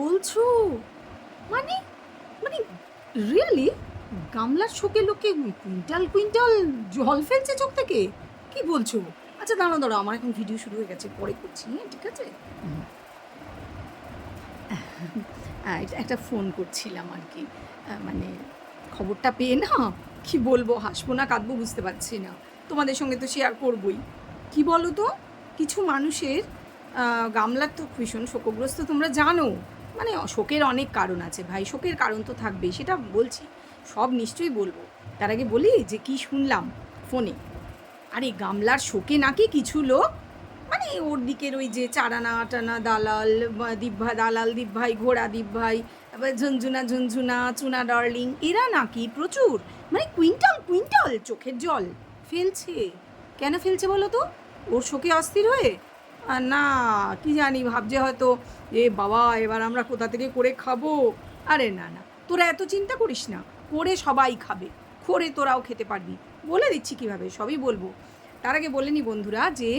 বলছো? মানে মানে রিয়েলি গামলার শোকে লোকে কুইন্টাল কুইন্টাল জল ফেলছে চোখ থেকে? কি বলছো? আচ্ছা দাঁড়াও দাঁড়াও, আমার এখন ভিডিও শুরু হয়ে গেছে, পরে করছি, হ্যাঁ ঠিক আছে। হুম। একটা ফোন করছিলাম আর কি, মানে খবরটা পেয়ে না, কি বলবো, হাসবো না কাঁদবো বুঝতে পারছি না। তোমাদের সঙ্গে তো শেয়ার করবই। কি বলো তো, কিছু মানুষের গামলার তো ভীষণ শোকগ্রস্ত, তোমরা জানো। মানে শোকের অনেক কারণ আছে ভাই, শোকের কারণ তো থাকবেই, সেটা বলছি, সব নিশ্চয়ই বলবো। তার আগে বলি যে কি শুনলাম ফোনে। আরে গামলার শোকে নাকি কিছু লোক, মানে ওর দিকের ওই যে চারানা টানা দালাল, দীপভাই দালাল, দীপভাই ঘোড়া, দীপভাই, তারপরে ঝুনঝুনা ঝুনঝুনা, চুনা ডার্লিং, এরা নাকি প্রচুর, মানে কুইন্টাল কুইন্টাল চোখের জল ফেলছে। কেন ফেলছে বলো তো? ওর শোকে অস্থির হয়ে? না, কি জানি, ভাবছে হয়তো এ বাবা এবার আমরা কোথা থেকে করে খাবো। আরে না না, তোরা এত চিন্তা করিস না, করে সবাই খাবে, করে তোরাও খেতে পারবি। বলে দিচ্ছি কিভাবে, সবই বলবো। তার আগে বলে নি বন্ধুরা যে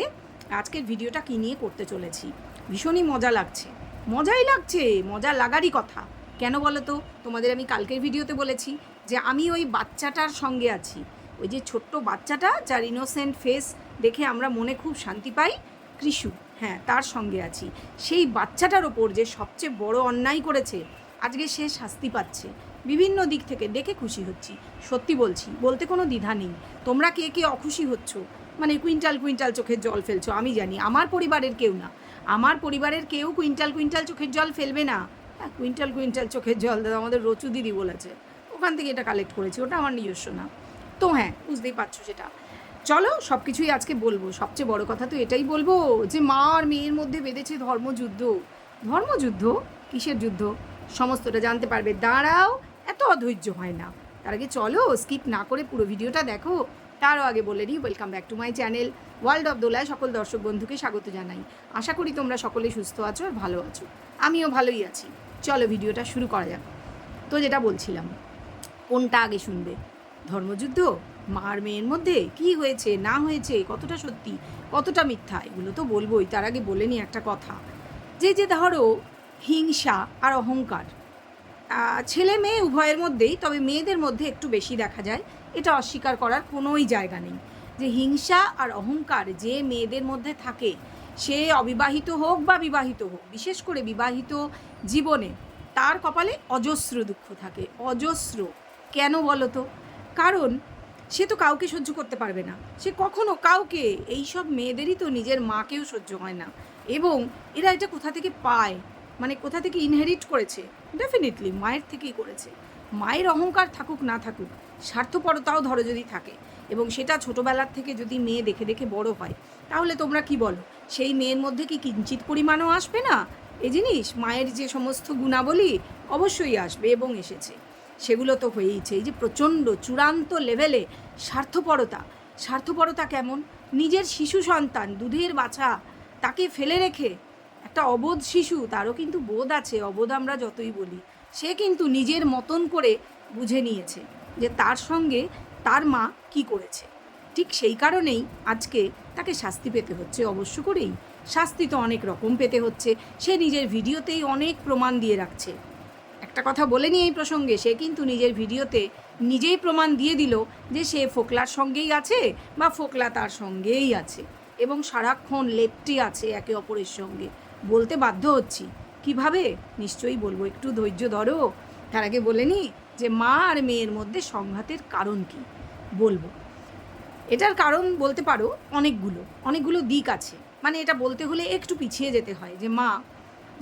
আজকের ভিডিওটা কী নিয়ে করতে চলেছি। ভীষণই মজা লাগছে, মজাই লাগছে, মজা লাগারই কথা। কেন বলো তো? তোমাদের আমি কালকের ভিডিওতে বলেছি যে আমি ওই বাচ্চাটার সঙ্গে আছি, ওই যে ছোট্ট বাচ্চাটা যার ইনোসেন্ট ফেস দেখে আমরা মনে খুব শান্তি পাই, কৃষু, হ্যাঁ তার সঙ্গে আছি। সেই বাচ্চাটার ওপর যে সবচেয়ে বড় অন্যায় করেছে, আজকে সে শাস্তি পাচ্ছে। বিভিন্ন দিক থেকে দেখে খুশি হচ্ছি, সত্যি বলছি, বলতে কোনো দ্বিধা নেই। তোমরা কে কে অখুশি হচ্ছ, মানে কুইন্টাল কুইন্টাল চোখের জল ফেলছো, আমি জানি আমার পরিবারের কেউ না, আমার পরিবারের কেউ কুইন্টাল কুইন্টাল চোখের জল ফেলবে না। হ্যাঁ, কুইন্টাল কুইন্টাল চোখের জল দাদা আমাদের রচু দিদি বলেছে, ওখান থেকে এটা কালেক্ট করেছি, ওটা আমার নিজস্ব না। তো হ্যাঁ, বুঝতেই পারছো সেটা। চলো সব কিছুই আজকে বলবো, সবচেয়ে বড় কথা তো এটাই বলবো যে মা আর মেয়ের মধ্যে বেঁধেছে ধর্মযুদ্ধ। ধর্মযুদ্ধ? কিসের যুদ্ধ? সমস্তটা জানতে পারবে, দাঁড়াও, এত অধৈর্য হয় না। তার আগে চলো স্কিপ না করে পুরো ভিডিওটা দেখো। তারও আগে বলে নিই, welcome back to my channel world of দোলায় সকল দর্শক বন্ধুকে স্বাগত জানাই। আশা করি তোমরা সকলে সুস্থ আছো আর ভালো আছো, আমিও ভালোই আছি। চলো ভিডিওটা শুরু করা যাক। তো যেটা বলছিলাম, কোনটা আগে শুনবে? ধর্মযুদ্ধ? মার মেয়ের মধ্যে কি হয়েছে না হয়েছে, কতটা সত্যি কতটা মিথ্যা, এগুলো তো বলবোই। তার আগে বলে নিই একটা কথা, যে ধরো হিংসা আর অহংকার, ছেলে মেয়ে উভয়ের মধ্যেই, তবে মেয়েদের মধ্যে একটু বেশি দেখা যায়, এটা অস্বীকার করার কোনোই জায়গা নেই। যে হিংসা আর অহংকার যে মেয়েদের মধ্যে থাকে, সে অবিবাহিত হোক বা বিবাহিত হোক, বিশেষ করে বিবাহিত জীবনে তার কপালে অজস্র দুঃখ থাকে, অজস্র। কেন বলো তো? কারণ সে তো কাউকে সহ্য করতে পারবে না, সে কখনো কাউকে, এইসব মেয়েদেরই তো নিজের মাকেও সহ্য হয় না। এবং এরা এটা কোথা থেকে পায়, মানে কোথা থেকে ইনহেরিট করেছে? ডেফিনেটলি মায়ের থেকেই করেছে। মায়ের অহংকার থাকুক না থাকুক, স্বার্থপরতাও ধরো যদি থাকে, এবং সেটা ছোটোবেলার থেকে যদি মেয়ে দেখে দেখে বড় হয়, তাহলে তোমরা কি বলো, সেই মেয়ের মধ্যে কি কিঞ্চিত পরিমাণও আসবে না এই জিনিস? মায়ের যে সমস্ত গুণাবলী অবশ্যই আসবে এবং এসেছে, সেগুলো তো হয়েইছে। এই যে প্রচণ্ড চূড়ান্ত লেভেলে স্বার্থপরতা, স্বার্থপরতা কেমন? নিজের শিশু সন্তান, দুধের বাছা, তাকে ফেলে রেখে, একটা অবোধ শিশু, তারও কিন্তু বোধ আছে, অবোধ আমরা যতই বলি, সে কিন্তু নিজের মতন করে বুঝে নিয়েছে যে তার সঙ্গে তার মা কি করেছে। ঠিক সেই কারণেই আজকে তাকে শাস্তি পেতে হচ্ছে, অবশ্য করেই। শাস্তি তো অনেক রকম পেতে হচ্ছে, সে নিজের ভিডিওতেই অনেক প্রমাণ দিয়ে রাখছে। একটা কথা বলে নিই এই প্রসঙ্গে, সে কিন্তু নিজের ভিডিওতে নিজেই প্রমাণ দিয়ে দিল যে সে ফোকলার সঙ্গেই আছে বা ফোকলা তার সঙ্গেই আছে, এবং সারাক্ষণ লেপ্টে আছে একে অপরের সঙ্গে। বলতে বাধ্য হচ্ছি, কিভাবে নিশ্চয়ই বলবো, একটু ধৈর্য ধরো। তার আগে বলে নিই যে মা আর মেয়ের মধ্যে সংঘাতের কারণ কি বলবো। এটার কারণ বলতে পারো অনেকগুলো, অনেকগুলো দিক আছে। মানে এটা বলতে হলে একটু পিছিয়ে যেতে হয়, যে মা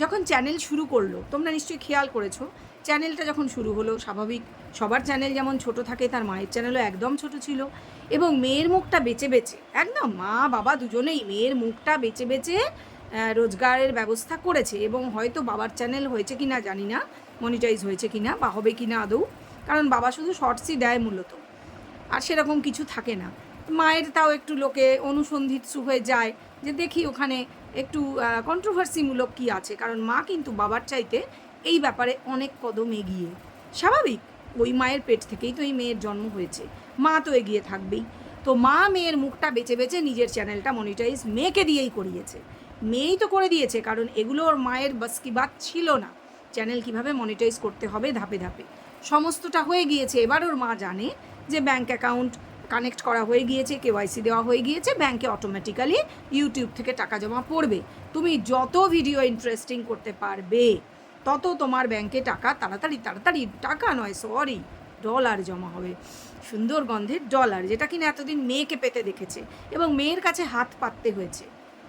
যখন চ্যানেল শুরু করলো, তোমরা নিশ্চয়ই খেয়াল করেছো, চ্যানেলটা যখন শুরু হলো, স্বাভাবিক সবার চ্যানেল যেমন ছোট থাকে, তার মায়ের চ্যানেলও একদম ছোট ছিল, এবং মেয়ের মুখটা বেছে বেছে, একদম মা বাবা দুজনেই মেয়ের মুখটা বেছে বেছে রোজগারের ব্যবস্থা করেছে। এবং হয়তো বাবার চ্যানেল হয়েছে কি না জানি না, মনিটাইজ হয়েছে কি না বা হবে কি না আদৌ, কারণ বাবা শুধু শর্টসই দেয় মূলত, আর সেরকম কিছু থাকে না। মায়ের তাও একটু লোকে অনুসন্ধিৎসু হয়ে যায় যে দেখি ওখানে একটু কন্ট্রোভার্সিমূলক কী আছে, কারণ মা কিন্তু বাবার চাইতে এই ব্যাপারে অনেক কদম এগিয়ে। স্বাভাবিক, ওই মায়ের পেট থেকেই তো এই মেয়ের জন্ম হয়েছে, মা তো এগিয়ে থাকবেই। তো মা মেয়ের মুখটা বেছে বেছে নিজের চ্যানেলটা মনিটাইজ মেয়েকে দিয়েই করিয়েছে, মেয়েই তো করে দিয়েছে, কারণ এগুলো ওর মায়ের বাস কি বাত ছিল না। চ্যানেল কিভাবে মনিটাইজ করতে হবে ধাপে ধাপে সমস্তটা হয়ে গিয়েছে। এবার ওর মা জানে যে ব্যাঙ্ক অ্যাকাউন্ট কানেক্ট করা হয়ে গিয়েছে, কেওয়াইসি দেওয়া হয়ে গিয়েছে, ব্যাঙ্কে অটোমেটিক্যালি ইউটিউব থেকে টাকা জমা পড়বে। তুমি যত ভিডিও ইন্টারেস্টিং করতে পারবে তত তোমার ব্যাঙ্কে টাকা তাড়াতাড়ি টাকা নয় সরি ডলার জমা হবে, সুন্দর গন্ধের ডলার, যেটা কিনা এতদিন মেয়েকে পেতে দেখেছে এবং মেয়ের কাছে হাত পাততে হয়েছে।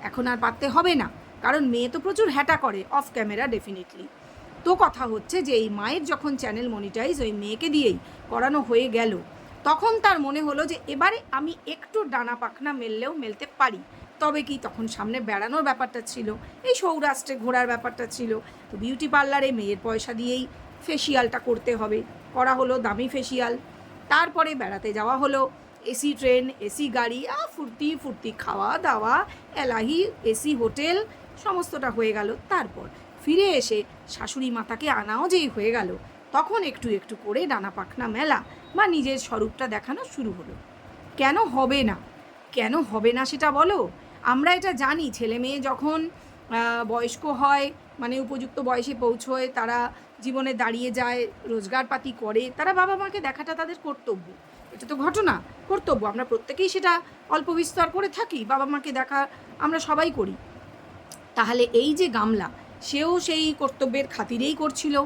এখন আর পাততে হবে না, কারণ মেয়ে তো প্রচুর হ্যাটা করে অফ ক্যামেরা ডেফিনেটলি। তো কথা হচ্ছে যে এই মায়ের যখন চ্যানেল মনিটাইজ ওই মেয়েকে দিয়েই করানো হয়ে গেল, তখন তার মনে হলো যে এবারে আমি একটু ডানা পাখনা মেললেও মেলতে পারি। তবে কি তখন সামনে বেড়ানোর ব্যাপারটা ছিল, এই সৌরাষ্ট্রে ঘোরার ব্যাপারটা ছিল। তো বিউটি পার্লারে মেয়ের পয়সা দিয়েই ফেসিয়ালটা করতে হবে, করা হলো দামি ফেসিয়াল। তারপরে বেড়াতে যাওয়া হলো, এসি ট্রেন, এসি গাড়ি, ফুর্তি খাওয়া দাওয়া, এলাহি এসি হোটেল, সমস্তটা হয়ে গেল। তারপর ফিরে এসে শাশুড়ি মাতাকে আনাও যেই হয়ে গেল, তখন একটু একটু করে ডানা পাখনা মেলা বা নিজের স্বরূপটা দেখানো শুরু হলো। কেন হবে না, কেন হবে না সেটা বলো। আমরা এটা জানি, ছেলে মেয়ে যখন বয়স্ক হয়, মানে উপযুক্ত বয়সে পৌঁছয়, তারা জীবনে দাঁড়িয়ে যায়, রোজগারপাতি করে, তারা বাবা মাকে দেখাটা তাদের কর্তব্য। এটা তো ঘটনা, কর্তব্য, আমরা প্রত্যেকেই সেটা অল্প বিস্তর করে থাকি, বাবা মাকে দেখা আমরা সবাই করি। তাহলে এই যে গামলা, সেও সেই কর্তব্যের খাতিরেই করছিল,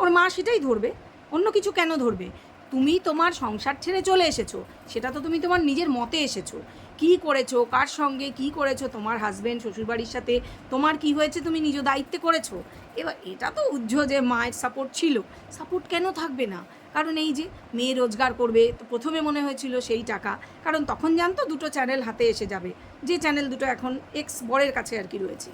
ওর মা সেটাই ধরবে, অন্য কিছু কেন ধরবে। তুমি তোমার সংসার ছেড়ে চলে এসেছো, সেটা তো তুমি তোমার নিজের মতে এসেছো, কি করেছো, কার সঙ্গে কি করেছো, তোমার হাজব্যান্ড শ্বশুরবাড়ির সাথে তোমার কি হয়েছে তুমি নিজ দায়িত্বে করেছো। এবার এটা তো উজ্জ্ব যে মায়ের সাপোর্ট ছিল, সাপোর্ট কেন থাকবে না, কারণ এই যে মেয়ে রোজগার করবে, তো প্রথমে মনে হয়েছিল সেই টাকা, কারণ তখন জানতো দুটো চ্যানেল হাতে এসে যাবে, যে চ্যানেল দুটো এখন এক্স বরের কাছে আর কি রয়েছে,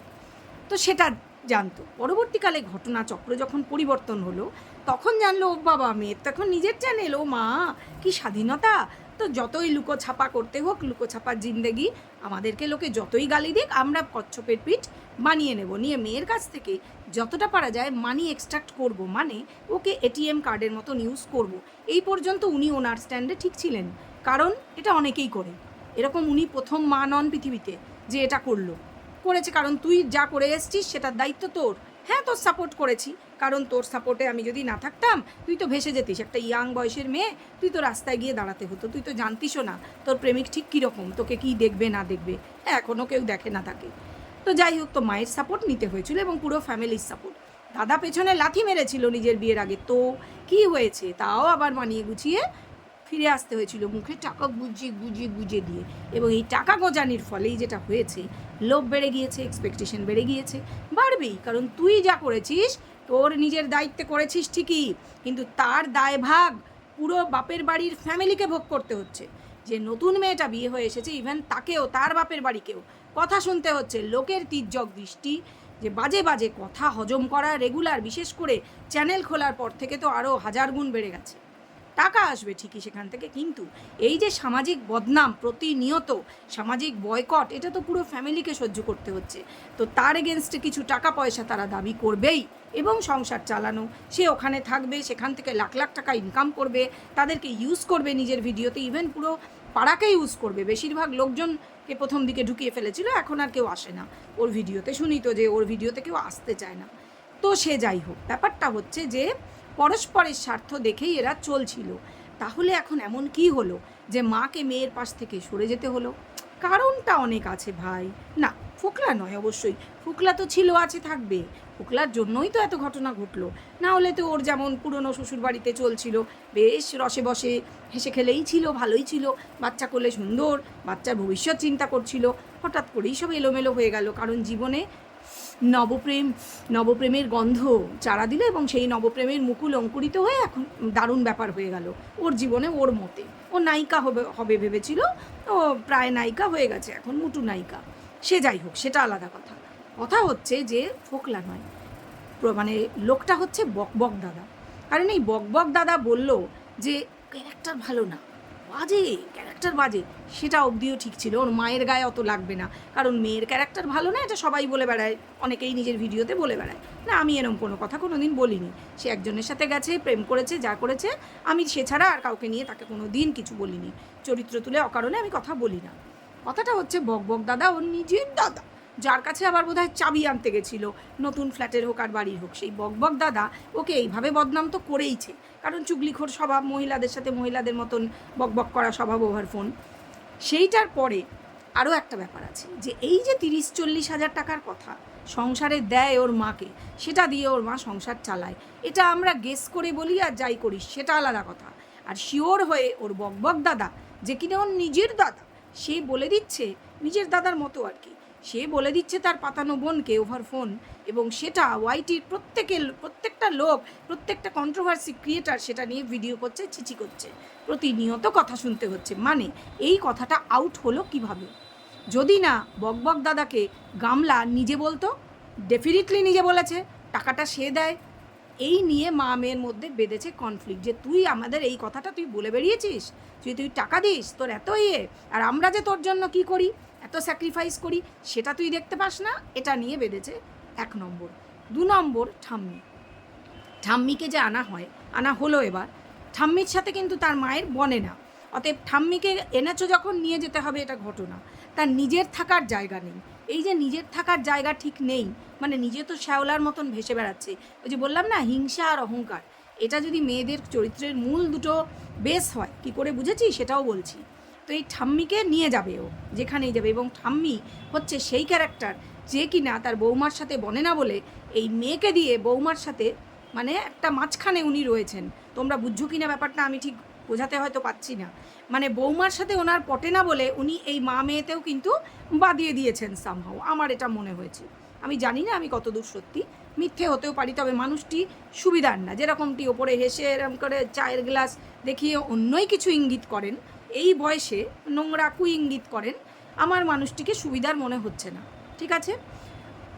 তো সেটা জানতো। পরবর্তীকালে ঘটনা চক্র যখন পরিবর্তন হলো, তখন জানলো ও বাবা মেয়ের তো এখন নিজের চ্যানেল, ও মা কি স্বাধীনতা। তো যতই লুকোছাপা করতে হোক, লুকোছাপার জিন্দেগি, আমাদেরকে লোকে যতই গালি দিক, আমরা কচ্ছপের পিঠ বানিয়ে নেব, নিয়ে মেয়ের কাছ থেকে যতটা পারা যায় মানি এক্সট্রাক্ট করব, মানে ওকে এটিএম কার্ডের মতন ইউজ করব। এই পর্যন্ত উনি ওনার স্ট্যান্ডে ঠিক ছিলেন, কারণ এটা অনেকেই করে, এরকম উনি প্রথম মা নন পৃথিবীতে যে এটা করেছে, কারণ তুই যা করে এসছিস সেটার দায়িত্ব তোর। হ্যাঁ, তোর সাপোর্ট করেছি, কারণ তোর সাপোর্টে আমি যদি না থাকতাম তুই তো ভেসে যেতিস, একটা ইয়াং বয়সের মেয়ে, তুই তো রাস্তায় গিয়ে দাঁড়াতে হতো, তুই তো জানতিসও না তোর প্রেমিক ঠিক কীরকম, তোকে কি দেখবে না দেখবে, হ্যাঁ এখনও কেউ দেখে না তাকে। তো যাই হোক, তো মায়ের সাপোর্ট নিতে হয়েছিল এবং পুরো ফ্যামিলির সাপোর্ট। দাদা পেছনে লাথি মেরেছিল নিজের বিয়ের আগে, তো কি হয়েছে, তাও আবার মানিয়ে গুছিয়ে ফিরে আসতে হয়েছিল, মুখে টাকা গুজিয়ে দিয়ে। এবং এই টাকা গজানির ফলেই যেটা হয়েছে, লোভ বেড়ে গিয়েছে, এক্সপেকটেশন বেড়ে গিয়েছে, বাড়বেই, কারণ তুই যা করেছিস তোর নিজের দায়িত্বে করেছিস ঠিকই, কিন্তু তার দায়ভাগ পুরো বাপের বাড়ির ফ্যামিলিকে ভোগ করতে হচ্ছে। যে নতুন মেয়েটা বিয়ে হয়ে এসেছে, ইভেন তাকেও, তার বাপের বাড়িকেও কথা শুনতে হচ্ছে, লোকের তির্যক দৃষ্টি, যে বাজে বাজে কথা হজম করা রেগুলার, বিশেষ করে চ্যানেল খোলার পর থেকে তো আরও 1000 গুণ বেড়ে গেছে। টাকা আসবে ঠিকই সেখান থেকে, কিন্তু এই যে সামাজিক বদনাম, প্রতিনিয়ত সামাজিক বয়কট, এটা তো পুরো ফ্যামিলিকে সহ্য করতে হচ্ছে। তো তার এগেনস্টে কিছু টাকা পয়সা তারা দাবি করবেই, এবং সংসার চালানো, সে ওখানে থাকবে, সেখান থেকে লাখ লাখ টাকা ইনকাম করবে, তাদেরকে ইউজ করবে নিজের ভিডিওতে, ইভেন পুরো পাড়াকে ইউজ করবে। বেশিরভাগ লোকজনকে প্রথম দিকে ঢুকিয়ে ফেলেছিল, এখন আর কেউ আসে না ওর ভিডিওতে, শুনি তো যে ওর ভিডিওতে কেউ আসতে চায় না। তো সে যাই হোক, ব্যাপারটা হচ্ছে যে পরস্পরের স্বার্থ দেখেই এরা চলছিল। তাহলে এখন এমন কি হলো যে মাকে মেয়ের পাশ থেকে সরে যেতে হলো? কারণটা অনেক আছে ভাই, না ফোকলা নয় অবশ্যই, ফোকলা তো ছিল, আছে, থাকবে, ফোকলার জন্যই তো এত ঘটনা ঘটলো, না হলে তো ওর যেমন পুরনো শ্বশুরবাড়িতে চলছিল, বেশ রসে বসে হেসে খেলেই ছিল, ভালোই ছিল, বাচ্চা করলে সুন্দর, বাচ্চার ভবিষ্যৎ চিন্তা করছিল, হঠাৎ করেই সব এলোমেলো হয়ে গেল, কারণ জীবনে নবপ্রেমের গন্ধ চারা দিল, এবং সেই নবপ্রেমের মুকুল অঙ্কুরিত হয়ে এখন দারুণ ব্যাপার হয়ে গেল ওর জীবনে, ওর মতে ও নায়িকা হবে ভেবেছিল, ও প্রায় নায়িকা হয়ে গেছে, এখন মুটু নায়িকা। সে যাই হোক, সেটা আলাদা কথা। কথা হচ্ছে যে ফোকলা নয়, মানে লোকটা হচ্ছে বকবক দাদা। কারণ এই বকবক দাদা বলল যে ক্যারেক্টার ভালো না, বাজে ক্যারেক্টার, বাজে, সেটা অবধিও ঠিক ছিল, ওর মায়ের গায়ে অত লাগবে না, কারণ মেয়ের ক্যারেক্টার ভালো না, এটা সবাই বলে বেড়ায়, অনেকেই নিজের ভিডিওতে বলে বেড়ায়। না, আমি এরকম কোনো কথা কোনো দিন বলিনি, সে একজনের সাথে গেছে, প্রেম করেছে, যা করেছে, আমি সে ছাড়া আর কাউকে নিয়ে তাকে কোনো দিন কিছু বলিনি, চরিত্র তুলে অকারণে আমি কথা বলি না। কথাটা হচ্ছে বকবক দাদা ওর নিজের দাদা, যার কাছে আবার বোধহয় চাবি আনতে গেছিলো, নতুন ফ্ল্যাটের হোক আর বাড়ির হোক। সেই বকবক দাদা ওকে এইভাবে বদনাম তো করেইছে, কারণ চুগলিখোর স্বভাব, মহিলাদের সাথে মহিলাদের মতন বকবক করা স্বভাব ওভার ফোন। সেইটার পরে আরও একটা ব্যাপার আছে, যে এই যে 30-40 হাজার টাকার কথা সংসারে দেয় ওর মাকে, সেটা দিয়ে ওর মা সংসার চালায়, এটা আমরা গেস করে বলি আর যাই করি সেটা আলাদা কথা। আর শিওর হয়ে ওর বকবক দাদা, যে কিনা ওর নিজের দাদা, সে বলে দিচ্ছে, নিজের দাদার মতো আর কি, সে বলে দিচ্ছে তার পাতানো বোনকে ওভার ফোন, এবং সেটা ওয়াইটির প্রত্যেকটা লোক, প্রত্যেকটা কন্ট্রোভার্সি ক্রিয়েটার সেটা নিয়ে ভিডিও করছে, চিচি করছে, প্রতিনিয়ত কথা শুনতে হচ্ছে। মানে এই কথাটা আউট হলো কিভাবে? যদি না বকবক দাদাকে গামলা নিজে বলতো, ডেফিনেটলি নিজে বলেছে, টাকাটা সে দেয়, এই নিয়ে মা মেয়ের মধ্যে বেঁধেছে কনফ্লিক্ট, যে তুই আমাদের এই কথাটা তুই বলে বেরিয়েছিস, তুই টাকা দিস, তোর এত আর আমরা যে তোর জন্য কি করি, এত স্যাক্রিফাইস করি, সেটা তুই দেখতে পাস না। এটা নিয়ে বেঁধেছে 1 নম্বর। 2 নম্বর, ঠাম্মিকে যে আনা হলো এবার, ঠাম্মির সাথে কিন্তু তার মায়ের বনে না। অতএব ঠাম্মিকে এনেছো যখন, নিয়ে যেতে হবে, এটা ঘটনা। তার নিজের থাকার জায়গা নেই। এই যে নিজের থাকার জায়গা ঠিক নেই, মানে নিজে তো শ্যাওলার মতন ভেসে বেড়াচ্ছে। ওই যে বললাম না, হিংসা আর অহংকার, এটা যদি মেয়েদের চরিত্রের মূল দুটো বেস হয়, কি করে বুঝেছি সেটাও বলছি। তো এই ঠাম্মিকে নিয়ে যাবে ও, যেখানেই যাবে। এবং ঠাম্মি হচ্ছে সেই ক্যারেক্টার, যে কিনা তার বৌমার সাথে বনে না বলে এই মেয়েকে দিয়ে বৌমার সাথে, মানে একটা মাঝখানে উনি রয়েছেন। তোমরা বুঝছো কিনা ব্যাপারটা আমি ঠিক বোঝাতে হয়তো পাচ্ছি না। মানে বৌমার সাথে ওনার পটে না বলে উনি এই মা মেয়েতেও কিন্তু বাদিয়ে দিয়েছেন সামহাও, আমার এটা মনে হয়েছে। আমি জানি না আমি কতদূর সত্যি, মিথ্যে হতেও পারি, তবে মানুষটি সুবিধার না, যেরকমটি ওপরে হেসে এরকম করে চায়ের গ্লাস দেখিয়ে অন্যই কিছু ইঙ্গিত করেন, এই বয়সে নোংরা ইঙ্গিত করেন, আমার মানুষটিকে সুবিধার মনে হচ্ছে না। ঠিক আছে,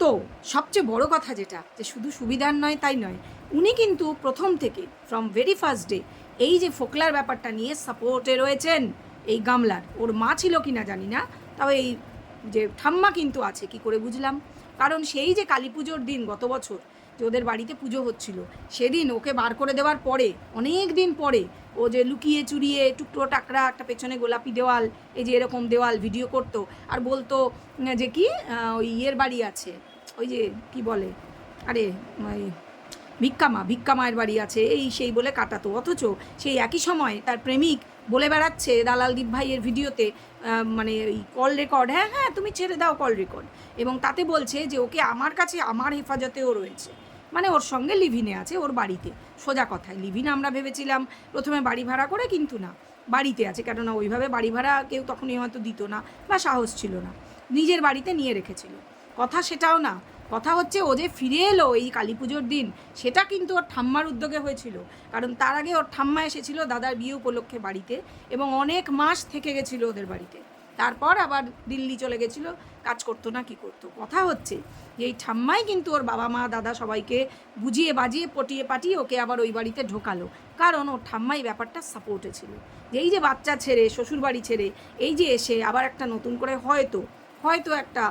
তো সবচেয়ে বড় কথা যেটা, যে শুধু সুবিধার নয় তাই নয়, উনি কিন্তু প্রথম থেকে ফ্রম ভেরি ফার্স্ট ডে এই যে ফোকলার ব্যাপারটা নিয়ে সাপোর্টে রয়েছেন। এই গামলার ওর মা ছিল কি না জানি না, তবে এই যে ঠাম্মা কিন্তু আছে, কি করে বুঝলাম, কারণ সেই যে কালী পুজোর দিন গত বছর যে ওদের বাড়িতে পুজো হচ্ছিল, সেদিন ওকে বার করে দেওয়ার পরে, অনেক দিন পরে, ও যে লুকিয়ে চুরিয়ে টুকরো টাকরা একটা পেছনে গোলাপি দেওয়াল, এই যে এরকম দেওয়াল ভিডিও করতো, আর বলতো যে কি ওই ইয়ের বাড়ি আছে, ওই যে কি বলে, আরে ওই ভিক্ষা মায়ের বাড়ি আছে, এই সেই বলে কাটাতো। অথচ সেই একই সময় তার প্রেমিক বলে বেড়াচ্ছে দালালদীপ ভাইয়ের ভিডিওতে, মানে ওই কল রেকর্ড, হ্যাঁ হ্যাঁ তুমি ছেড়ে দাও কল রেকর্ড, এবং তাতে বলছে যে ওকে আমার কাছে, আমার হেফাজতেও রয়েছে, মানে ওর সঙ্গে লিভিনে আছে, ওর বাড়িতে। সোজা কথায় লিভিন আমরা ভেবেছিলাম প্রথমে বাড়ি ভাড়া করে, কিন্তু না, বাড়িতে আছে, কেননা ওইভাবে বাড়ি ভাড়া কেউ তখনই হয়তো দিত না, বা সাহস ছিল না, নিজের বাড়িতে নিয়ে রেখেছিল। কথা সেটাও না, কথা হচ্ছে ও যে ফিরে এলো এই কালী পুজোর দিন, সেটা কিন্তু ওর ঠাম্মার উদ্যোগে হয়েছিল। কারণ তার আগে ওর ঠাম্মা এসেছিল দাদার বিয়ে উপলক্ষে বাড়িতে, এবং অনেক মাস থেকে গেছিলো ওদের বাড়িতে, তারপর আবার দিল্লি চলে গেছিলো, কাজ করতো না কি করতো। কথা হচ্ছে যে এই ঠাম্মাই কিন্তু ওর বাবা মা দাদা সবাইকে বুঝিয়ে বাজিয়ে পটিয়ে পাটিয়ে ওকে আবার ওই বাড়িতে ঢোকালো, কারণ ওর ঠাম্মাই ব্যাপারটা সাপোর্টে ছিল। যে এই যে বাচ্চা ছেড়ে, শ্বশুর বাড়ি ছেড়ে এই যে এসে আবার একটা নতুন করে হয়তো একটা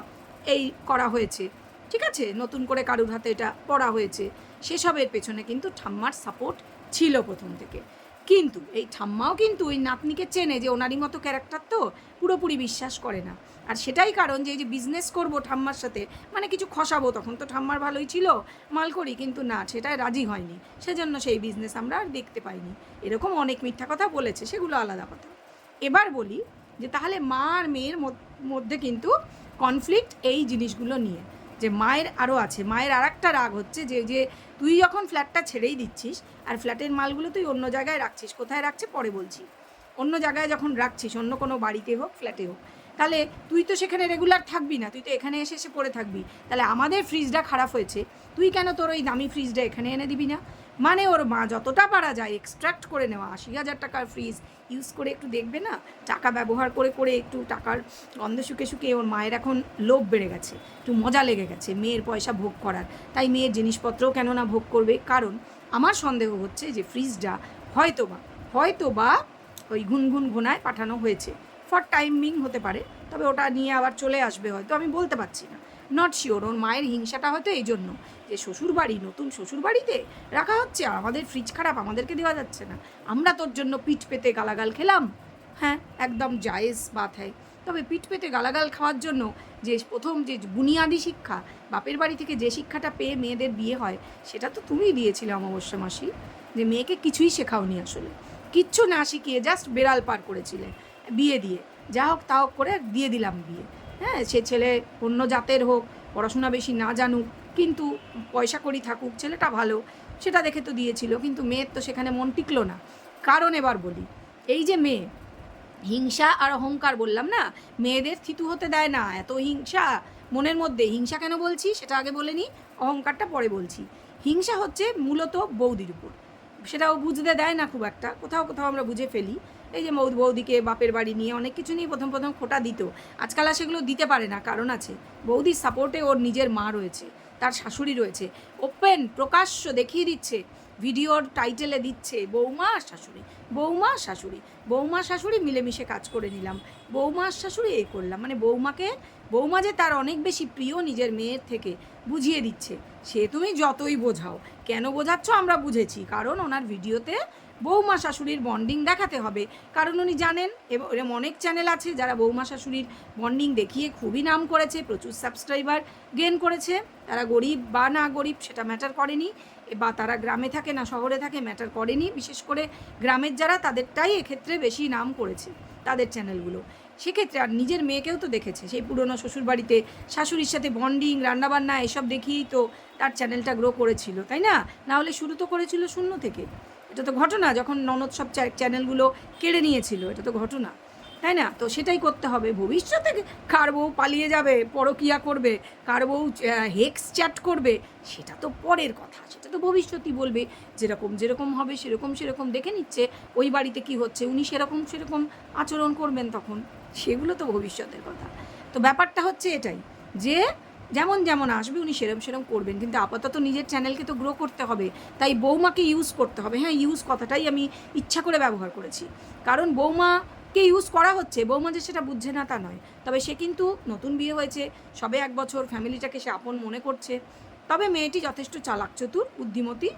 এই করা হয়েছে, ঠিক আছে, নতুন করে কারুর হাতে এটা পড়া হয়েছে, সেসবের পেছনে কিন্তু ঠাম্মার সাপোর্ট ছিল প্রথম থেকে। কিন্তু এই ঠাম্মাও কিন্তু ওই নাতনিকে চেনে, যে ওনারই মতো ক্যারেক্টার, তো পুরোপুরি বিশ্বাস করে না। আর সেটাই কারণ যে এই যে বিজনেস করবো ঠাম্মার সাথে, মানে কিছু খসাবো, তখন তো ঠাম্মার ভালোই ছিল মাল করি, কিন্তু না, সেটাই রাজি হয়নি, সেজন্য সেই বিজনেস আমরা আর দেখতে পাইনি। এরকম অনেক মিথ্যা কথা বলেছে, সেগুলো আলাদা কথা। এবার বলি যে তাহলে মা আর মেয়ের মধ্যে কিন্তু কনফ্লিক্ট এই জিনিসগুলো নিয়ে, যে মায়ের আরও আছে, মায়ের আর একটা রাগ হচ্ছে যে তুই যখন ফ্ল্যাটটা ছেড়েই দিচ্ছিস, আর ফ্ল্যাটের মালগুলো তুই অন্য জায়গায় রাখছিস, কোথায় রাখছে পরে বলছি, অন্য জায়গায় যখন রাখছিস, অন্য কোনো বাড়িতে হোক ফ্ল্যাটে হোক, তাহলে তুই তো সেখানে রেগুলার থাকবি না, তুই তো এখানে এসে পড়ে থাকবি, তাহলে আমাদের ফ্রিজটা খারাপ হয়েছে, তুই কেন তোর ওই দামি ফ্রিজটা এখানে এনে দিবি না? মানে ওর মা যতটা পারা যায় এক্সট্রাক্ট করে নেওয়া, 80,000 টাকার ফ্রিজ ইউজ করে একটু দেখবে না, টাকা ব্যবহার করে করে একটু টাকার গন্ধ শুকে ওর মায়ের এখন লোভ বেড়ে গেছে, একটু মজা লেগে গেছে মেয়ের পয়সা ভোগ করার, তাই মেয়ের জিনিসপত্রও কেন না ভোগ করবে। কারণ আমার সন্দেহ হচ্ছে যে ফ্রিজটা হয়তো বা ওই গুনগুন ঘোনায় পাঠানো হয়েছে, ফর টাইমিং হতে পারে, তবে ওটা নিয়ে আবার চলে আসবে হয়তো, আমি বলতে পারছি না, নট শিওর। ওর মায়ের হিংসাটা হয়তো এই জন্য, যে শ্বশুরবাড়ি, নতুন শ্বশুরবাড়িতে রাখা হচ্ছে, আর আমাদের ফ্রিজ খারাপ, আমাদেরকে দেওয়া যাচ্ছে না, আমরা তোর জন্য পিঠ পেতে গালাগাল খেলাম। হ্যাঁ, একদম জায়েজ বাত হয়, তবে পিঠ পেতে গালাগাল খাওয়ার জন্য যে প্রথম যে বুনিয়াদি শিক্ষা, বাপের বাড়ি থেকে যে শিক্ষাটা পেয়ে মেয়েদের বিয়ে হয়, সেটা তো তুমিই দিয়েছিলে অমাবস্যা মাসি, যে মেয়েকে কিছুই শেখাওনি, আসলে কিচ্ছু না শিখিয়ে জাস্ট বেড়াল পার করেছিলে বিয়ে দিয়ে। যা হোক তা হোক করে দিয়ে দিলাম বিয়ে। হ্যাঁ, সে ছেলে অন্য জাতের হোক, পড়াশোনা বেশি না জানুক, কিন্তু পয়সা করি থাকুক, ছেলেটা ভালো, সেটা দেখে তো দিয়েছিল। কিন্তু মেয়ের তো সেখানে মন টিকলো না। কারণ এবার বলি, এই যে মেয়ে হিংসা আর অহংকার, বললাম না মেয়েদের থিতু হতে দেয় না, এত হিংসা মনের মধ্যে। হিংসা কেন বলছি সেটা আগে বলে নিই, অহংকারটা পরে বলছি। হিংসা হচ্ছে মূলত বৌদির উপর, সেটাও বুঝতে দেয় না খুব একটা, কোথাও কোথাও আমরা বুঝে ফেলি। এই যে বৌদিকে বাপের বাড়ি নিয়ে অনেক কিছু নিয়ে প্রথম প্রথম খোটা দিত, আজকাল আর সেগুলো দিতে পারে না, কারণ আছে বৌদির সাপোর্টে ওর নিজের মা রয়েছে, তার শাশুড়ি রয়েছে, ওপেন প্রকাশ্য দেখিয়ে দিচ্ছে, ভিডিওর টাইটেলে দিচ্ছে বৌমা শাশুড়ি, বৌমা শাশুড়ি, বৌমা শাশুড়ি মিলেমিশে কাজ করে নিলাম, বৌমা শাশুড়ি এই করলাম, মানে বৌমা যে তার অনেক বেশি প্রিয় নিজের মেয়ের থেকে বুঝিয়ে দিচ্ছে। সে তুমি যতই বোঝাও, কেন বোঝাচ্ছ আমরা বুঝেছি, কারণ ওনার ভিডিওতে বৌমা শাশুড়ির বন্ডিং দেখাতে হবে, কারণ উনি জানেন। এবং এরকম অনেক চ্যানেল আছে যারা বৌমা শাশুড়ির বন্ডিং দেখিয়ে খুবই নাম করেছে, প্রচুর সাবস্ক্রাইবার গেন করেছে। তারা গরিব বা না গরিব সেটা ম্যাটার করেনি, বা তারা গ্রামে থাকে না শহরে থাকে ম্যাটার করেনি, বিশেষ করে গ্রামের যারা তাদেরটাই এক্ষেত্রে বেশি নাম করেছে তাদের চ্যানেলগুলো। সেক্ষেত্রে আর নিজের মেয়েকেও তো দেখেছে, সেই পুরনো শ্বশুরবাড়িতে শাশুড়ির সাথে বন্ডিং, রান্নাবান্না এসব দেখিয়েই তো তার চ্যানেলটা গ্রো করেছিল, তাই না? নাহলে শুরু তো করেছিল শূন্য থেকে। এটা তো ঘটনা, যখন ননদ সব চ্যানেলগুলো কেড়ে নিয়েছিল, এটা তো ঘটনা, তাই না? তো সেটাই করতে হবে। ভবিষ্যতে কার বউ পালিয়ে যাবে, পরকিয়া করবে, কার বউ হেক্স চ্যাট করবে, সেটা তো পরের কথা, সেটা তো ভবিষ্যতই বলবে। যেরকম যেরকম হবে সেরকম দেখে নিচ্ছে ওই বাড়িতে কি হচ্ছে, উনি সেরকম আচরণ করবেন তখন, সেগুলো তো ভবিষ্যতের কথা। তো ব্যাপারটা হচ্ছে এটাই, যে যেমন আসবে উনি সেরম করবেন, কিন্তু আপাতত নিজের চ্যানেলকে তো গ্রো করতে হবে, তাই বৌমাকে ইউজ করতে হবে। হ্যাঁ, ইউজ কথাটাই আমি ইচ্ছা করে ব্যবহার করেছি, কারণ বৌমাকে ইউজ করা হচ্ছে, বৌমা যে সেটা বুঝছে না তা নয়। তবে সে কিন্তু নতুন বিয়ে হয়েছে, সবে 1 বছর, ফ্যামিলিটাকে সে আপন মনে করছে। তবে মেয়েটি যথেষ্ট চালাক চতুর, বুদ্ধিমতী,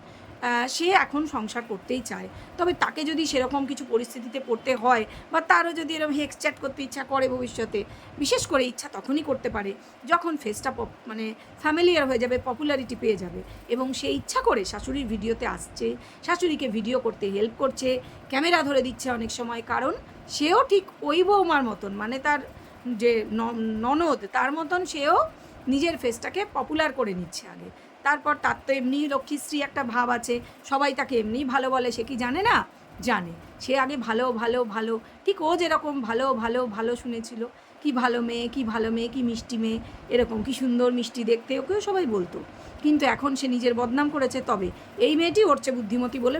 সে এখন সংসার করতেই চায়। তবে তাকে যদি সেরকম কিছু পরিস্থিতিতে পড়তে হয়, বা তারও যদি এরকম হেক্স চ্যাট করতে ইচ্ছা করে ভবিষ্যতে, বিশেষ করে ইচ্ছা তখনই করতে পারে যখন ফেসটা মানে ফ্যামিলিয়ার হয়ে যাবে, পপুলারিটি পেয়ে যাবে, এবং সে ইচ্ছা করে শাশুড়ির ভিডিওতে আসছে, শাশুড়িকে ভিডিও করতে হেল্প করছে, ক্যামেরা ধরে দিচ্ছে অনেক সময়, কারণ সেও ঠিক ওই বৌমার মতন, মানে তার যে ননদ তার মতন সেও নিজের ফেসটাকে পপুলার করে নিচ্ছে আগে। তারপর তার তো এমনি লক্ষ্মীশ্রী একটা ভাব আছে, সবাই তাকে এমনি ভালো বলে, সে কি জানে না? জানে। সে আগে ভালো ভালো ভালো, ঠিক ও যেরকম ভালো ভালো ভালো শুনেছিল, কি ভালো মেয়ে, কি ভালো মেয়ে, কি মিষ্টি মেয়ে, এরকম কি সুন্দর মিষ্টি দেখতে, ওকেও সবাই বলতো। কিন্তু এখন সে নিজের বদনাম করেছে। তবে এই মেয়েটি ওর চেয়ে বুদ্ধিমতী বলে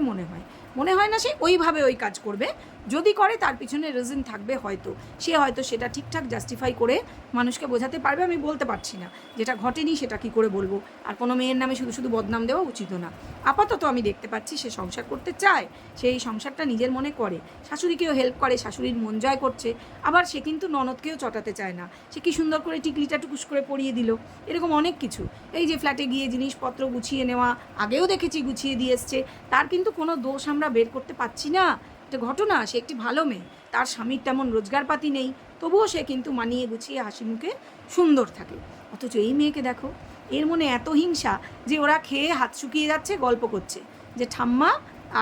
মনে হয় না সে ওইভাবে ওই কাজ করবে। যদি করে তার পিছনে রিজন থাকবে, হয়তো সে হয়তো সেটা ঠিকঠাক জাস্টিফাই করে মানুষকে বোঝাতে পারবে। আমি বলতে পারছি না, যেটা ঘটেনি সেটা কি করে বলবো। আর কোনো মেয়ের নামে শুধু শুধু বদনাম দেওয়া উচিত না। আপাতত আমি দেখতে পাচ্ছি সে সংসার করতে চায়, সেই সংসারটা নিজের মনে করে, শাশুড়িকেও হেল্প করে, শাশুড়ির মন জয় করছে। আবার সে কিন্তু ননদকেও চটাতে চায় না, সে কি সুন্দর করে টিকলিটা টুকুস করে পরিয়ে দিল, এরকম অনেক কিছু। এই যে ফ্ল্যাটে গিয়ে জিনিসপত্র গুছিয়ে নেওয়া, আগেও দেখেছি গুছিয়ে দিয়ে এসছে, তার কিন্তু কোনো দোষ আমরা বের করতে পারছি না। এটা ঘটনা, সে একটি ভালো মেয়ে, তার স্বামীর তেমন রোজগারপাতি নেই, তবুও সে কিন্তু মানিয়ে গুছিয়ে হাসি মুখে সুন্দর থাকে। অথচ এই মেয়েকে দেখো, এর মনে এত হিংসা যে ওরা খেয়ে হাত শুকিয়ে যাচ্ছে, গল্প করছে যে ঠাম্মা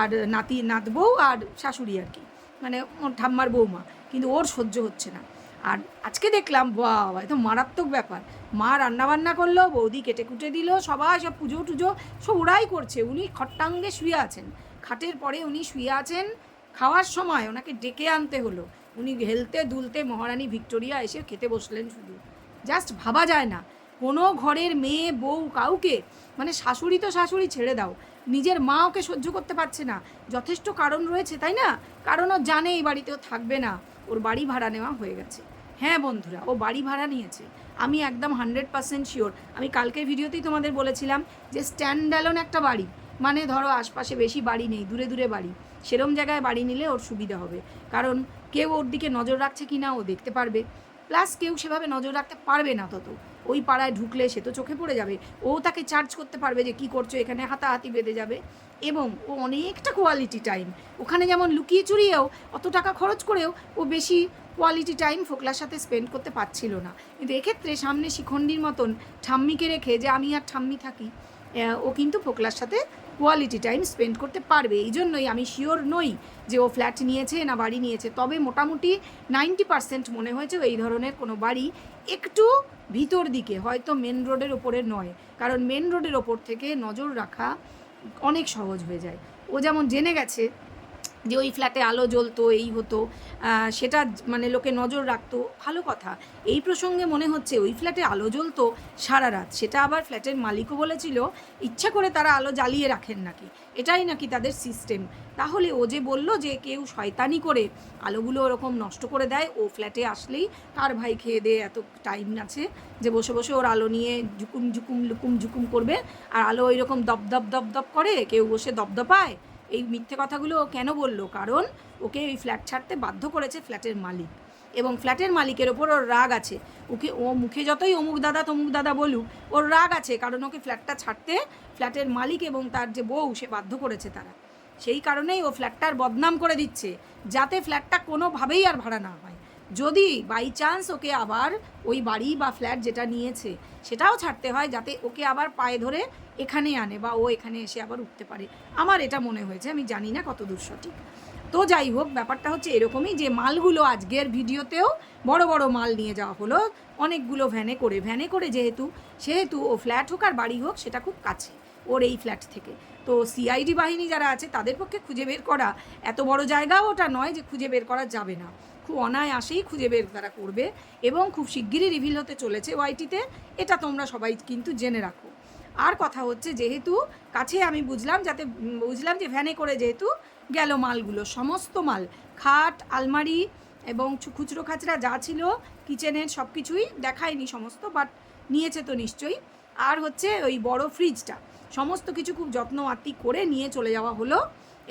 আর নাতবউ আর শাশুড়ি আর কি, মানে ওর ঠাম্মার বৌমা, কিন্তু ওর সহ্য হচ্ছে না। আর আজকে দেখলাম বাবা, এত মারাত্মক ব্যাপার, মা রান্নাবান্না করলো, বৌদি কেটে কুটে দিল, সবাই সব পুজো টুজো সব ওরাই করছে, উনি খট্টাঙ্গে শুয়ে আছেন, খাটের পরে উনি শুয়ে আছেন। খাওয়ার সময় ওনাকে ডেকে আনতে হলো, উনি হেলতে দুলতে মহারানী ভিক্টোরিয়া এসে খেতে বসলেন। শুধু জাস্ট ভাবা যায় না কোনো ঘরের মেয়ে বউ কাউকে, মানে শাশুড়ি তো শাশুড়ি ছেড়ে দাও, নিজের মা ওকে সহ্য করতে পারছে না। যথেষ্ট কারণ রয়েছে, তাই না? কারণ ও জানে এই বাড়িতেও থাকবে না, ওর বাড়ি ভাড়া নেওয়া হয়ে গেছে। হ্যাঁ বন্ধুরা, ও বাড়ি ভাড়া নিয়েছে, আমি একদম 100% শিওর। আমি কালকের ভিডিওতেই তোমাদের বলেছিলাম যে স্ট্যান্ড অ্যালোন একটা বাড়ি, মানে ধরো আশপাশে বেশি বাড়ি নেই, দূরে দূরে বাড়ি, সেরম জায়গায় বাড়ি নিলে ওর সুবিধা হবে, কারণ কেউ ওর দিকে নজর রাখছে কি না ও দেখতে পারবে, প্লাস কেউ সেভাবে নজর রাখতে পারবে না। তত ওই পাড়ায় ঢুকলে সে তো চোখে পড়ে যাবে, ও তাকে চার্জ করতে পারবে যে কী করছো এখানে, হাতাহাতি বেঁধে যাবে। এবং ও অনেকটা কোয়ালিটি টাইম, ওখানে যেমন লুকিয়ে চুরিয়েও অত টাকা খরচ করেও ও বেশি কোয়ালিটি টাইম ফোকলার সাথে স্পেন্ড করতে পারছিল না। কিন্তু এক্ষেত্রে সামনে শিখণ্ডীর মতন ঠাম্মিকে রেখে যে আমি আর ঠাম্মি থাকি, ও কিন্তু ফোকলার সাথে কোয়ালিটি টাইম স্পেন্ড করতে পারবে। এই জন্যই আমি শিওর নই যে ও ফ্ল্যাট নিয়েছে না বাড়ি নিয়েছে, তবে মোটামুটি 90% মনে হয়েছে এই ধরনের কোনো বাড়ি একটু ভিতর দিকে, হয়তো মেন রোডের ওপরে নয়, কারণ মেন রোডের ওপর থেকে নজর রাখা অনেক সহজ হয়ে যায়। ও যেমন জেনে গেছে যে ওই ফ্ল্যাটে আলো জ্বলতো, এই হতো, সেটা মানে লোকে নজর রাখতো, ভালো কথা। এই প্রসঙ্গে মনে হচ্ছে ওই ফ্ল্যাটে আলো জ্বলতো সারা রাত, সেটা আবার ফ্ল্যাটের মালিকও বলেছিল ইচ্ছা করে তারা আলো জ্বালিয়ে রাখেন নাকি, এটাই নাকি তাদের সিস্টেম। তাহলে ও যে বলল যে কেউ শয়তানি করে আলোগুলো ওরকম নষ্ট করে দেয়, ও ফ্ল্যাটে আসলেই তার ভাই খেয়ে দিয়ে এত টাইম আছে যে বসে বসে ওর আলো নিয়ে ঝুকুম ঝুকুম লুকুম ঝুকুম করবে, আর আলো ওইরকম দপদপ দপদপ করে, কেউ বসে দপদপায়। এই মিথ্যে কথাগুলো ও কেন বললো? কারণ ওকে ওই ফ্ল্যাট ছাড়তে বাধ্য করেছে ফ্ল্যাটের মালিক, এবং ফ্ল্যাটের মালিকের ওপর ওর রাগ আছে। ওকে ও মুখে যতই অমুক দাদা তমুক দাদা বলুক, ওর রাগ আছে, কারণ ওকে ফ্ল্যাটটা ছাড়তে ফ্ল্যাটের মালিক এবং তার যে বউ সে বাধ্য করেছে তারা। সেই কারণেই ও ফ্ল্যাটটার বদনাম করে দিচ্ছে, যাতে ফ্ল্যাটটা কোনোভাবেই আর ভাড়া না হয়। যদি বাই চান্স ওকে আবার ওই বাড়ি বা ফ্ল্যাট যেটা নিয়েছে সেটাও ছাড়তে হয়, যাতে ওকে আবার পায়ে ধরে এখানে আনে বা ও এখানে এসে আবার উঠতে পারে। আমার এটা মনে হয়েছে, আমি জানি না কত দূর সঠিক। তো যাই হোক, ব্যাপারটা হচ্ছে এরকমই যে মালগুলো আজকের ভিডিওতেও বড় বড় মাল নিয়ে যাওয়া হলো অনেকগুলো ভ্যানে করে, সেহেতু ও ফ্ল্যাট হোক আর বাড়ি হোক সেটা খুব কাছে ওর এই ফ্ল্যাট থেকে। তো সিআইডি বাহিনী যারা আছে তাদের পক্ষে খুঁজে বের করা, এত বড় জায়গাও ওটা নয় যে খুঁজে বের করা যাবে না, খুব অনায়াসেই খুঁজে বের তারা করবে, এবং খুব শিগগিরই রিভিল হতে চলেছে ওয়াইটিতে, এটা তোমরা সবাই কিন্তু জেনে রাখো। আর কথা হচ্ছে যেহেতু কাছে, আমি বুঝলাম যে ভ্যানে করে যেহেতু গেল মালগুলো, সমস্ত মাল, খাট, আলমারি এবং খুচরো খাচরা যা ছিল কিচেনের সব কিছুই দেখায়নি সমস্ত, বাট নিয়েছে তো নিশ্চয়ই। আর হচ্ছে ওই বড় ফ্রিজটা, সমস্ত কিছু খুব যত্ন আত্তি করে নিয়ে চলে যাওয়া হলো,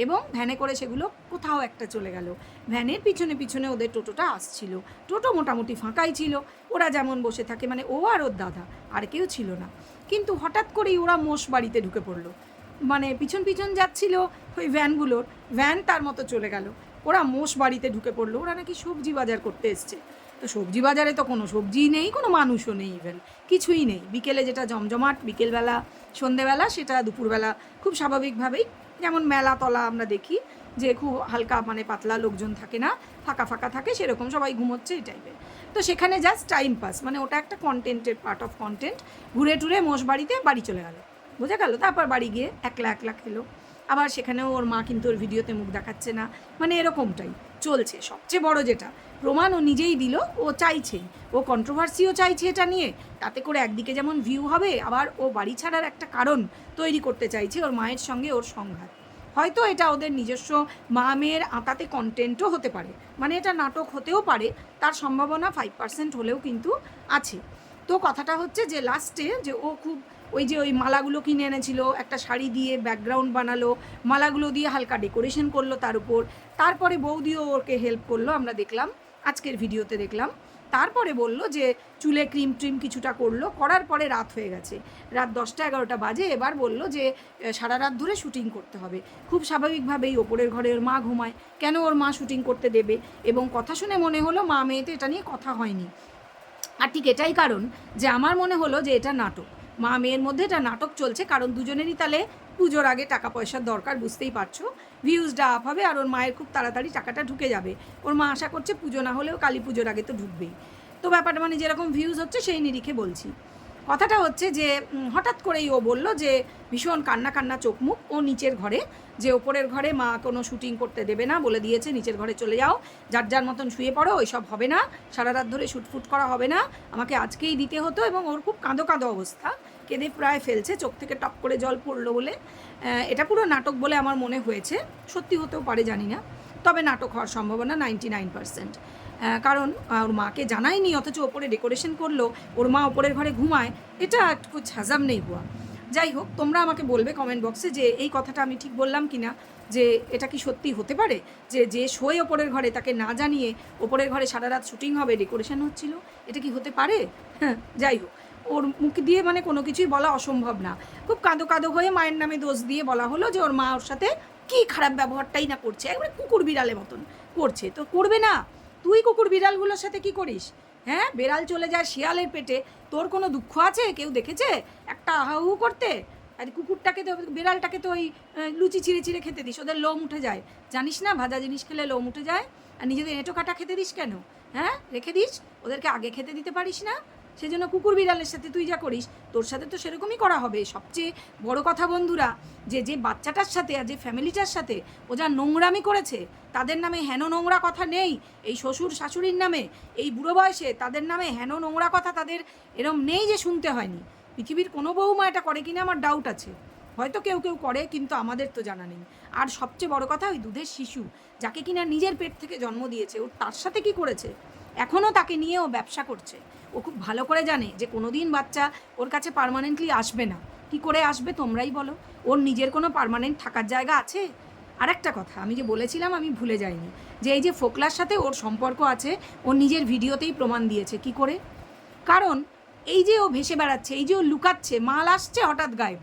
এবং ভ্যানে করে সেগুলো কোথাও একটা চলে গেল। ভ্যানের পিছনে ওদের টোটোটা আসছিল, টোটো মোটামুটি ফাঁকাই ছিল, ওরা যেমন বসে থাকে, মানে ও আর ওর দাদা, আর কেউ ছিল না। কিন্তু হঠাৎ করেই ওরা মোষ বাড়িতে ঢুকে পড়লো, মানে পিছন যাচ্ছিল ওই ভ্যান তার মতো চলে গেল, ওরা মোষ বাড়িতে ঢুকে পড়লো। ওরা নাকি সবজি বাজার করতে এসছে, তো সবজি বাজারে তো কোনো সবজিই নেই, কোনো মানুষও নেই, ইভেন কিছুই নেই। বিকেলে যেটা জমজমাট বিকেলবেলা সন্ধেবেলা, সেটা দুপুরবেলা খুব স্বাভাবিকভাবেই, যেমন মেলা তলা আমরা দেখি যে খুব হালকা মানে পাতলা লোকজন থাকে না, ফাঁকা থাকে, সেরকম সবাই ঘুমোচ্ছে এই টাইপের। তো সেখানে জাস্ট টাইম পাস, মানে ওটা একটা কন্টেন্টের পার্ট অফ কন্টেন্ট। ঘুরে টুরে মোষ বাড়িতে বাড়ি চলে গেল, বোঝা গেল। তারপর বাড়ি গিয়ে একলা খেলো, আবার সেখানেও ওর মা কিন্তু ওর ভিডিওতে মুখ দেখাচ্ছে না, মানে এরকমটাই চলছে। সবচেয়ে বড় যেটা প্রমাণ ও নিজেই দিল, ও চাইছে, ও কন্ট্রোভার্সিও চাইছে এটা নিয়ে, তাতে করে একদিকে যেমন ভিউ হবে, আবার ও বাড়ি ছাড়ার একটা কারণ তৈরি করতে চাইছে ওর মায়ের সঙ্গে ওর সংঘাত। হয়তো এটা ওদের নিজস্ব মা মেয়ের আঁতাতে কন্টেন্টও হতে পারে, মানে এটা নাটক হতেও পারে, তার সম্ভাবনা 5% হলেও কিন্তু আছে। তো কথাটা হচ্ছে যে লাস্টে যে ও খুব ওই মালাগুলো কিনে এনেছিল, একটা শাড়ি দিয়ে ব্যাকগ্রাউন্ড বানালো, মালাগুলো দিয়ে হালকা ডেকোরেশন করলো তার উপর, তারপরে বৌদিও ওকে হেল্প করলো, আমরা দেখলাম আজকের ভিডিওতে দেখলাম। তারপরে বলল যে চুলে ক্রিম ট্রিম কিছুটা করলো, করার পরে রাত হয়ে গেছে, রাত 10টা-11টা বাজে। এবার বলল যে সারা রাত ধরে শুটিং করতে হবে। খুব স্বাভাবিকভাবেই ওপরের ঘরে ওর মা ঘুমায়, কেন ওর মা শুটিং করতে দেবে? এবং কথা শুনে মনে হলো মা মেয়েতে এটা নিয়ে কথা হয়নি। আর ঠিক এটাই কারণ যে আমার মনে হলো যে এটা নাটক, মা মেয়ের মধ্যে এটা নাটক চলছে, কারণ দুজনেরই তাহলে পুজোর আগে টাকা পয়সার দরকার, বুঝতেই পারছো, ভিউজটা আপ হবে, আর ওর মায়ের খুব তাড়াতাড়ি টাকাটা ঢুকে যাবে। ওর মা আশা করছে পুজো না হলেও কালী পুজোর আগে তো ঢুকবেই। তো ব্যাপারটা মানে যেরকম ভিউজ হচ্ছে সেই নিরিখে বলছি। কথাটা হচ্ছে যে হঠাৎ করেই ও বলল যে ভীষণ কান্না চোখ মুখ, ও নিচের ঘরে, যে ওপরের ঘরে মা কোনো শুটিং করতে দেবে না, বলে দিয়েছে নিচের ঘরে চলে যাও, যার মতন শুয়ে পড়ো, ওইসব হবে না, সারা রাত ধরে শুটফুট করা হবে না, আমাকে আজকেই দিতে হতো। এবং ওর খুব কাঁদো অবস্থা, কেঁদে প্রায় ফেলছে, চোখ থেকে টপ করে জল পড়লো বলে। এটা পুরো নাটক বলে আমার মনে হয়েছে, সত্যি হতেও পারে জানি না, তবে নাটক হওয়ার সম্ভাবনা 99%। কারণ ওর মাকে জানায়নি, অথচ ওপরে ডেকোরেশন করলো, ওর মা ওপরের ঘরে ঘুমায়, এটা একটু হাজাম নেই হুয়া। যাই হোক, তোমরা আমাকে বলবে কমেন্ট বক্সে যে এই কথাটা আমি ঠিক বললাম কি না, যে এটা কি সত্যি হতে পারে যে শোয় ওপরের ঘরে, তাকে না জানিয়ে ওপরের ঘরে সারা রাত শুটিং হবে, ডেকোরেশন হচ্ছিল, এটা কি হতে পারে? হ্যাঁ, যাই হোক, ওর মুখ দিয়ে মানে কোনো কিছুই বলা অসম্ভব না। খুব কাঁদো কাঁদো হয়ে মায়ের নামে দোষ দিয়ে বলা হলো যে ওর মা ওর সাথে কী খারাপ ব্যবহারটাই না করছে, একবারে কুকুর বিড়ালের মতন করছে। তো করবে না? তুই কুকুর বিড়ালগুলোর সাথে কি করিস? হ্যাঁ, বেড়াল চলে যায় শিয়ালের পেটে, তোর কোনো দুঃখ আছে? কেউ দেখেছে একটা আহাউ করতে? আর কুকুরটাকে তো, বিড়ালটাকে তো ওই লুচি চিড়ে চিড়ে খেতে দিস, ওদের লোম উঠে যায়। জানিস না ভাজা জিনিস খেলে লোম উঠে যায়? আর নিজেদের এঁটো কাটা খেতে দিস কেন? হ্যাঁ, রেখে দিস, ওদেরকে আগে খেতে দিতে পারিস না? সেই জন্য কুকুর বিড়ালের সাথে তুই যা করিস তোর সাথে তো সেরকমই করা হবে। সবচেয়ে বড় কথা বন্ধুরা, যে বাচ্চাটার সাথে আর যে ফ্যামিলিটার সাথে ও যা নোংরামি করেছে, তাদের নামে হেন নোংরা কথা নেই। এই শ্বশুর শাশুড়ির নামে এই বুড়ো বয়সে তাদের নামে হেন নোংরা কথা তাদের এরম নেই যে শুনতে হয়নি। পৃথিবীর কোনো বউমা এটা করে কিনা আমার ডাউট আছে, হয়তো কেউ কেউ করে, কিন্তু আমাদের তো জানা নেই। আর সবচেয়ে বড় কথা, ওই দুধের শিশু যাকে কিনা নিজের পেট থেকে জন্ম দিয়েছে, ও তার সাথে কি করেছে? এখনও তাকে নিয়ে ও ব্যবসা করছে। ও খুব ভালো করে জানে যে কোনো দিন বাচ্চা ওর কাছে পার্মানেন্টলি আসবে না। কি করে আসবে তোমরাই বলো? ওর নিজের কোনো পার্মানেন্ট থাকার জায়গা আছে? আর একটা কথা আমি যে বলেছিলাম, আমি ভুলে যাইনি, যে এই যে ফোকলার সাথে ওর সম্পর্ক আছে, ওর নিজের ভিডিওতেই প্রমাণ দিয়েছে। কি করে? কারণ এই যে ও ভেসে বেড়াচ্ছে, এই যে ও লুকাচ্ছে, মাল আসছে হঠাৎ গায়েব,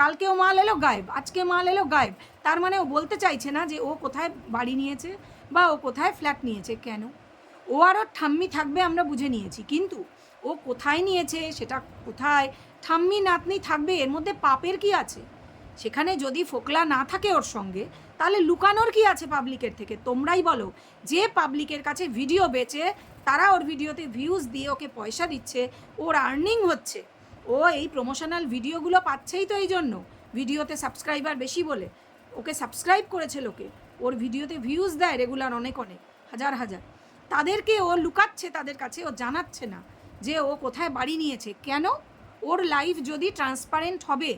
কালকেও মাল এলো গায়েব, আজকে মাল এলো গায়েব, তার মানে ও বলতে চাইছে না যে ও কোথায় বাড়ি নিয়েছে বা ও কোথায় ফ্ল্যাট নিয়েছে। কেন? ও আর ওর ঠাম্মি থাকবে আমরা বুঝে নিয়েছি, কিন্তু ও কোথায় নিয়েছে, সেটা কোথায় ঠাম্মি নাতনি থাকবে, এর মধ্যে পাপের কি আছে? সেখানে যদি ফোকলা না থাকে ওর সঙ্গে, তাহলে লুকানোর কি আছে পাবলিকের থেকে? তোমরাই বলো। যে পাবলিকের কাছে ভিডিও বেচে, তারা ওর ভিডিওতে ভিউজ দিয়ে ওকে পয়সা দিচ্ছে, ওর আর্নিং হচ্ছে, ও এই প্রমোশনাল ভিডিওগুলো পাচ্ছেই তো এই জন্য, ভিডিওতে সাবস্ক্রাইবার বেশি বলে ওকে সাবস্ক্রাইব করেছে লোকে, ওর ভিডিওতে ভিউজ দেয় রেগুলার অনেক অনেক হাজার হাজার। তাদেরকে ও লুকাচ্ছে, তাদের কাছে ও জানাচ্ছে না যে ও কোথায় বাড়ি নিয়েছে। কেন? ওর লাইফ যদি ট্রান্সপারেন্ট হবে,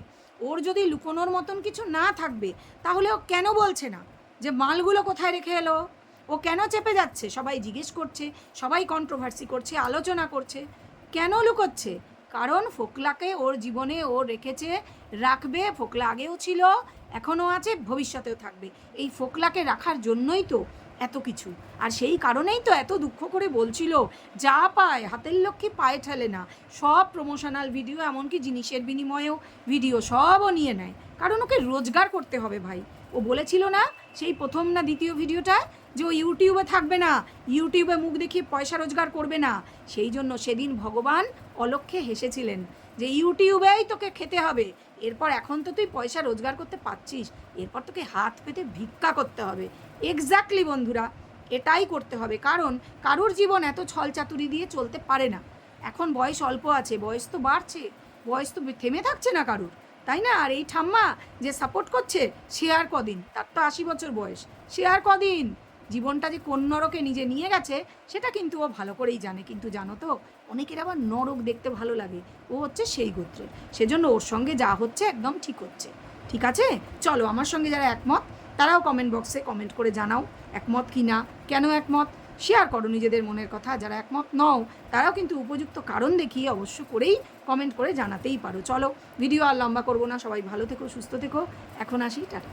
ওর যদি লুকোনোর মতন কিছু না থাকবে, তাহলে ও কেন বলছে না যে মালগুলো কোথায় রেখে এলো? ও কেন চেপে যাচ্ছে? সবাই জিজ্ঞেস করছে, সবাই কন্ট্রোভার্সি করছে, আলোচনা করছে। কেন লুকোচ্ছে? কারণ ফোকলাকে ওর জীবনে ও রেখেছে, রাখবে। ফোকলা আগেও ছিল, এখনও আছে, ভবিষ্যতেও থাকবে। এই ফোকলাকে রাখার জন্যই তো এত কিছু। আর সেই কারণেই তো এত দুঃখ করে বলছিল, যা পায় হাতের লক্ষ্মী পায়ে ঠেলে না, সব প্রমোশনাল ভিডিও, এমনকি জিনিসের বিনিময়েও ভিডিও সবও নিয়ে নেয়। কারণ ওকে রোজগার করতে হবে ভাই। ও বলেছিল না সেই প্রথম না দ্বিতীয় ভিডিওটা, যে ও ইউটিউবে থাকবে না, ইউটিউবে মুখ দেখিয়ে পয়সা রোজগার করবে না। সেই জন্য সেদিন ভগবান অলক্ষ্যে হেসেছিলেন যে ইউটিউবেই তোকে খেতে হবে, এরপর এখন তো তুই পয়সা রোজগার করতে পারছিস, এরপর তোকে হাত পেতে ভিক্ষা করতে হবে। এক্স্যাক্টলি বন্ধুরা, এটাই করতে হবে। কারণ কারোর জীবন এত ছলচাতুরি দিয়ে চলতে পারে না। এখন বয়স অল্প আছে, বয়স তো বাড়ছে, বয়স তো থেমে থাকছে না কারোর, তাই না? আর এই ঠাম্মা যে সাপোর্ট করছে, সে আর কদিন, তার তো 80 বছর বয়স, সে আর কদিন জীবনটা যে কোন নরকে নিজে নিয়ে গেছে সেটা কিন্তু ও ভালো করেই জানে। কিন্তু জানো তো, অনেকের আবার নরক দেখতে ভালো লাগে, ও হচ্ছে সেই গোত্রের, সেজন্য ওর সঙ্গে যা হচ্ছে একদম ঠিক হচ্ছে। ঠিক আছে, চলো আমার সঙ্গে যারা একমত তারাও কমেন্ট বক্সে কমেন্ট করে জানাও একমত কি না, কেন একমত শেয়ার করো নিজেদের মনের কথা। যারা একমত নও তারাও কিন্তু উপযুক্ত কারণ দেখিয়ে অবশ্য করেই কমেন্ট করে জানাতেই পারো। চলো ভিডিও আর লম্বা করবো না, সবাই ভালো থেকো, সুস্থ থেকো, এখন আসি, টাটা।